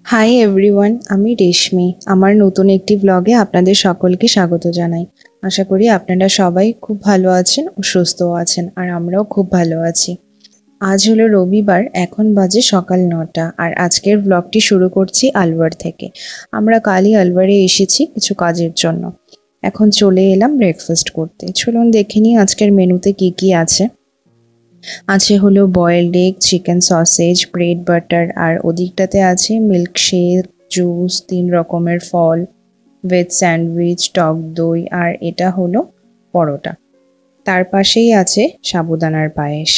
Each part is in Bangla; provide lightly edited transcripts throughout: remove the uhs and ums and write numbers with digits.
হাই এভরিওয়ান, আমি রেশমি। আমার নতুন একটি ব্লগে আপনাদের সকলকে স্বাগত জানাই। আশা করি আপনারা সবাই খুব ভালো আছেন ও সুস্থও আছেন, আর আমরাও খুব ভালো আছি। আজ হলো রবিবার, এখন বাজে সকাল 9টা, আর আজকের ব্লগটি শুরু করছি আলওয়ার থেকে। আমরা কালই আলওয়ারে এসেছি কিছু কাজের জন্য। এখন চলে এলাম ব্রেকফাস্ট করতে। চলুন দেখে নিই আজকের মেনুতে কি কি আছে। আছে হলো boiled egg, chicken sausage, bread butter, আর ওদিকটাতে আছে মিল্কশেক, জুস, 3 রকমের ফল, ভেজ স্যান্ডউইচ, টক দই, আর এটা হলো পরোটা। তার পাশেই আছে সাবুদানার পায়েস।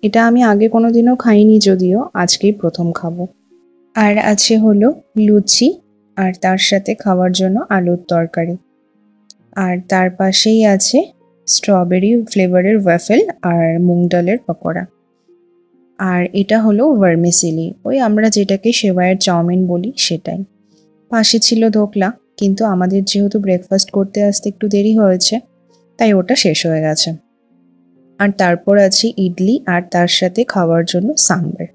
এটা আমি আগে কোনোদিনও খাইনি, যদিও আজকেই প্রথম খাবো। আর আছে হলো লুচি, আর তার সাথে খাওয়ার জন্য আলুর তরকারি। আর তার পাশেই আছে স্ট্রবেরি ফ্লেভারের ওয়াফেল আর মুগ ডালের পকোড়া। আর এটা হলো ভার্মিসেলি, ওই আমরা যেটাকে সেমাইয়ের চাউমিন বলি সেটাই। পাশে ছিল ধোকলা, কিন্তু আমাদের যেহেতু ব্রেকফাস্ট করতে আসতে একটু দেরি হয়েছে, তাই ওটা শেষ হয়ে গেছে। আর তারপর আছে ইডলি, আর তার সাথে খাওয়ার জন্য সাম্বার।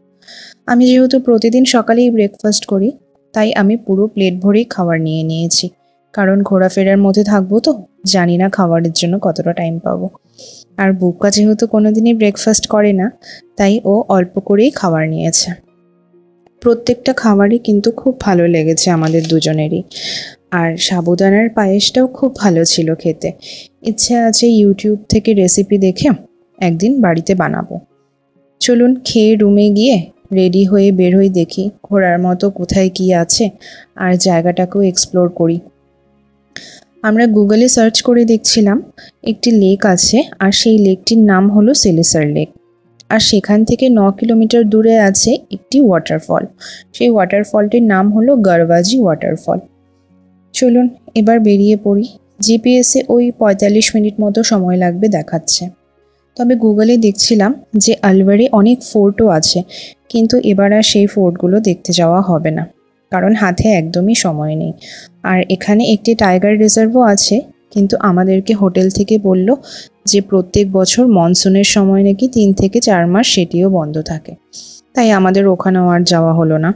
আমি যেহেতু প্রতিদিন সকালেই ব্রেকফাস্ট করি, তাই আমি পুরো প্লেট ভরেই খাবার নিয়ে নিয়েছি, কারণ ঘোরাফেরার মধ্যে থাকবো তো, জানি না খাবারের জন্য কতটা টাইম পাবো। আর বুকা যেহেতু কোনোদিনই ব্রেকফাস্ট করে না, তাই ও অল্প করেই খাবার নিয়েছে। প্রত্যেকটা খাবারই কিন্তু খুব ভালো লেগেছে আমাদের দুজনেরই। আর সাবুদানার পায়েসটাও খুব ভালো ছিল খেতে। ইচ্ছে আছে ইউটিউব থেকে রেসিপি দেখে একদিন বাড়িতে বানাবো। চলুন খেয়ে রুমে গিয়ে রেডি হয়ে বের হই, দেখি ঘোরার মতো কোথায় কি আছে, আর জায়গাটাকেও এক্সপ্লোর করি। আমরা গুগলে সার্চ করে দেখছিলাম একটি লেক আছে, আর সেই লেকটির নাম হলো সিলিসার লেক। আর সেখান থেকে 9 কিলোমিটার দূরে আছে একটি ওয়াটারফল। সেই ওয়াটারফলটির নাম হলো গারবাজি ওয়াটারফল। চলুন এবার বেরিয়ে পড়ি। জিপিএসে ওই 45 মিনিট মতো সময় লাগবে দেখাচ্ছে। তবে গুগলে দেখছিলাম যে আলওয়ারে অনেক ফোর্টও আছে, কিন্তু এবার আর সেই ফোর্টগুলো দেখতে যাওয়া হবে না, কারণ হাতে একদমই সময় নেই। আর এখানে একটি টাইগার রিজার্ভও আছে, কিন্তু আমাদেরকে হোটেল থেকে বলল যে প্রত্যেক বছর মনসুনের সময় নাকি 3 থেকে 4 মাস সেটিও বন্ধ থাকে, তাই আমাদের ওখানেও আর যাওয়া হলো না।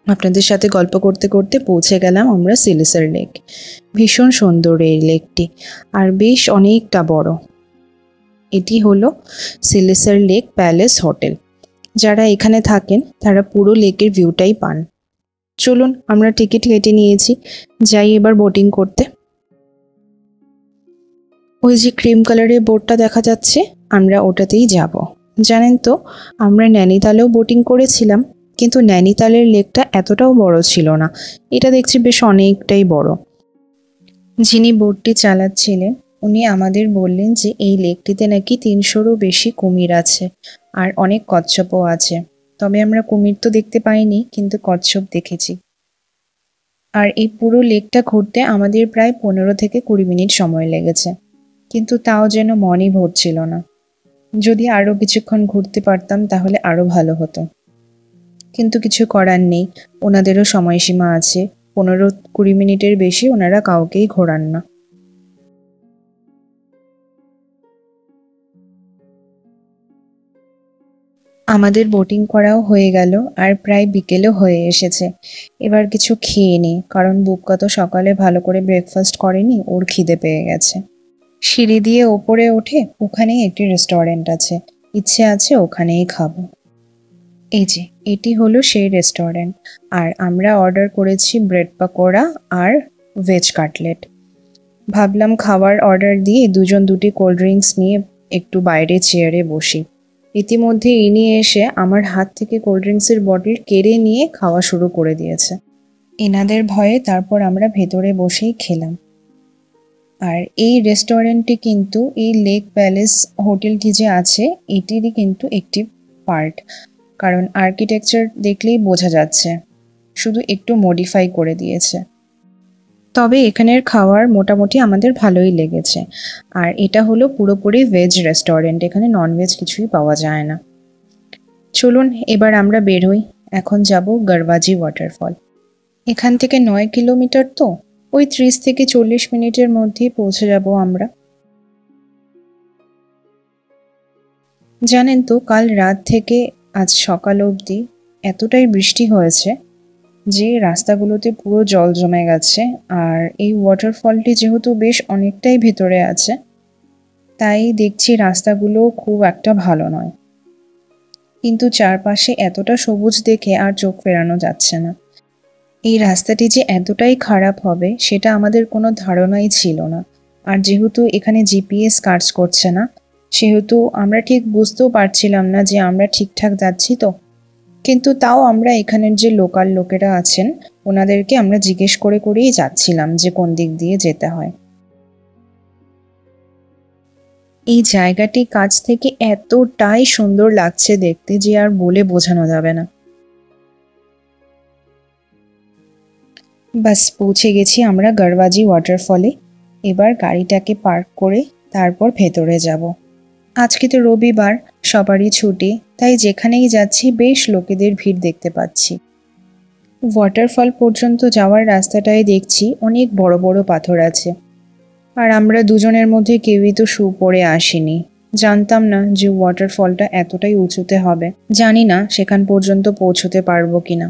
আপনাদের সাথে গল্প করতে করতে পৌঁছে গেলাম আমরা সিলিসার লেক। ভীষণ সুন্দর এই লেকটি, আর বেশ অনেকটা বড়। এটি হলো সিলিসার লেক প্যালেস হোটেল। যারা এখানে থাকেন তারা পুরো লেকের ভিউটাই পান। চলুন, আমরা টিকিট কেটে নিয়েছি, যাই এবার বোটিং করতে। ওই যে ক্রিম কালারের বোটটা দেখা যাচ্ছে, আমরা ওটাতেই যাব। জানেন তো, আমরা নৈনিতালেও বোটিং করেছিলাম, কিন্তু নৈনিতালের লেকটা এতটাও বড় ছিল না। এটা দেখছি বেশ অনেকটাই বড়। যিনি বোটটি চালাচ্ছিলেন উনি আমাদের বললেন যে এই লেকটিতে নাকি 300রও বেশি কুমির আছে, আর অনেক কচ্ছপও আছে। তবে আমরা কুমির তো দেখতে পাইনি, কিন্তু কচ্ছপ দেখেছি। আর এই পুরো লেকটা ঘুরতে আমাদের প্রায় 15 থেকে 20 মিনিট সময় লেগেছে, কিন্তু তাও যেন মনই ভরছিল না। যদি আরো কিছুক্ষণ ঘুরতে পারতাম তাহলে আরো ভালো হতো, কিন্তু কিছু করার নেই, ওনাদেরও সময়সীমা আছে। 15-20 মিনিটের বেশি ওনারা কাউকেই ঘোরান না। আমাদের বোটিং করাও হয়ে গেল, আর প্রায় বিকেলও হয়ে এসেছে। এবার কিছু খেয়ে নিই, কারণ বুবকা তো সকালে ভালো করে ব্রেকফাস্ট করেনি, ওর খিদে পেয়ে গেছে। সিঁড়ি দিয়ে ওপরে ওঠে ওখানেই একটি রেস্টুরেন্ট আছে, ইচ্ছে আছে ওখানেই খাবো। এই যে এটি হলো সেই রেস্টুরেন্ট, আর আমরা অর্ডার করেছি ব্রেড পাকোড়া আর ভেজ কাটলেট। ভাবলাম খাবার অর্ডার দিয়ে দুজন দুটি কোল্ড ড্রিঙ্কস নিয়ে একটু বাইরে চেয়ারে বসি। ইতিমধ্যে ইনি এসে আমার হাত থেকে কোল্ড ড্রিঙ্কসের বটল কেড়ে নিয়ে খাওয়া শুরু করে দিয়েছে। এনাদের ভয়ে তারপর আমরা ভেতরে বসেই খেলাম। আর এই রেস্টুরেন্টটি কিন্তু এই লেক প্যালেস হোটেলটি যে আছে এটিরই কিন্তু একটি পার্ট, কারণ আর্কিটেকচার দেখলেই বোঝা যাচ্ছে, শুধু একটু মডিফাই করে দিয়েছে। তবে এখানের খাওয়ার মোটামুটি আমাদের ভালোই লেগেছে। আর এটা হলো পুরোপুরি ভেজ রেস্টুরেন্ট, এখানে ননভেজ কিছুই পাওয়া যায় না। চলুন এবার আমরা বের হই। এখন যাব গারবাজি ওয়াটারফল। এখান থেকে 9 কিলোমিটার, তো ওই 30 থেকে 40 মিনিটের মধ্যেই পৌঁছে যাব আমরা। জানেন তো, কাল রাত থেকে আজ সকাল অবধি এতটাই বৃষ্টি হয়েছে যে রাস্তাগুলোতে পুরো জল জমে গেছে। আর এই ওয়াটারফলটি যেহেতু বেশ অনেকটাই ভেতরে আছে, তাই দেখছি রাস্তাগুলো খুব একটা ভালো নয়। কিন্তু চারপাশে এতটা সবুজ দেখে আর চোখ ফেরানো যাচ্ছে না। এই রাস্তাটি যে এতটাই খারাপ হবে সেটা আমাদের কোনো ধারণাই ছিল না। আর যেহেতু এখানে জিপিএস কাজ করছে না, সেহেতু আমরা ঠিক বুঝতেও পারছিলাম না যে আমরা ঠিকঠাক যাচ্ছি তো। কিন্তু তাও আমরা এখানের যে লোকাল লোকেরা আছেন, ওনাদেরকে আমরা জিজ্ঞেস করে করেই যাচ্ছিলাম যে কোন দিক দিয়ে যেতে হয়। এই জায়গাটি কাছ থেকে এতটাই সুন্দর লাগছে দেখতে যে আর বলে বোঝানো যাবে না। বাস পৌঁছে গেছি আমরা গড়বাজি ওয়াটারফলে। এবার গাড়িটাকে পার্ক করে তারপর ভেতরে যাব। আজকে তো রবিবার, সবারই ছুটি, তাই যেখানেই যাচ্ছি বেশ লোকেদের ভিড় দেখতে পাচ্ছি। ওয়াটারফল পর্যন্ত যাওয়ার রাস্তাটায় দেখছি অনেক বড় বড় পাথর আছে। আর আমরা দুজনের মধ্যে কেউই তো শু পরে আসিনি। জানতাম না যে ওয়াটারফলটা এতটাই উঁচুতে হবে। জানি না সেখান পর্যন্ত পৌঁছতে পারবো কিনা।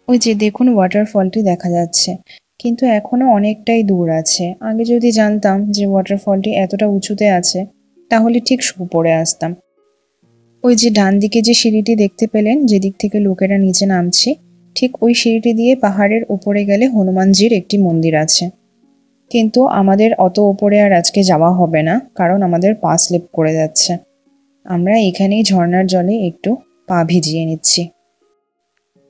ওই যে দেখুন ওয়াটারফলটি দেখা যাচ্ছে, কিন্তু এখনো অনেকটাই দূর আছে। আগে যদি জানতাম যে ওয়াটারফলটি এতটা উঁচুতে আছে, তাহলে ঠিক শু পরে আসতাম। ওই যে ডান দিকে যে সিঁড়িটি দেখতে পেলেন, যেদিক থেকে লোকেরা নিচে নামছে, ঠিক ওই সিঁড়িটি দিয়ে পাহাড়ের উপরে গেলে হনুমানজির একটি মন্দির আছে। কিন্তু আমাদের অত ওপরে আর আজকে যাওয়া হবে না, কারণ আমাদের পা স্লিপ করে যাচ্ছে। আমরা এখানেই ঝর্ণার জলে একটু পা ভিজিয়ে নিচ্ছি।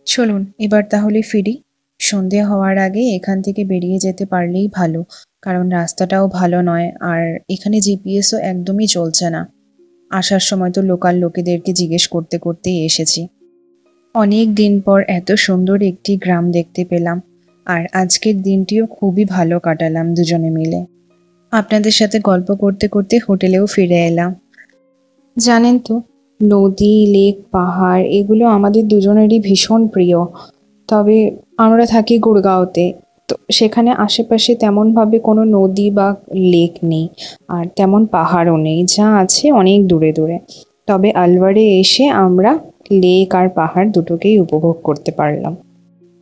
চলুন এবার তাহলে ফিরি। সন্ধে হওয়ার আগে এখান থেকে বেরিয়ে যেতে পারলেই ভালো, কারণ রাস্তাটাও ভালো নয় আর এখানে জিপিএসও একদমই চলছে না। আসার সময় তো লোকাল লোকেদেরকে জিজ্ঞেস করতে করতেই এসেছি। অনেক দিন পর এত সুন্দর একটি গ্রাম দেখতে পেলাম, আর আজকের দিনটিও খুবই ভালো কাটালাম দুজনে মিলে। আপনাদের সাথে গল্প করতে করতে হোটেলেও ফিরে এলাম। জানেন তো, নদী, লেক, পাহাড় এগুলো আমাদের দুজনেরই ভীষণ প্রিয়। তবে আমরা থাকি গুড়গাঁওতে, তো সেখানে আশেপাশে তেমনভাবে কোনো নদী বা লেক নেই, আর তেমন পাহাড়ও নেই, যা আছে অনেক দূরে দূরে। তবে আলওয়ারে এসে আমরা লেক আর পাহাড় দুটোকেই উপভোগ করতে পারলাম।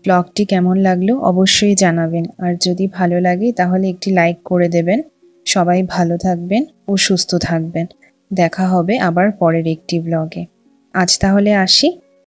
ব্লগটি কেমন লাগলো অবশ্যই জানাবেন, আর যদি ভালো লাগে তাহলে একটি লাইক করে দেবেন। সবাই ভালো থাকবেন ও সুস্থ থাকবেন। দেখা হবে আবার পরের একটি ব্লগে। আজ তাহলে আসি।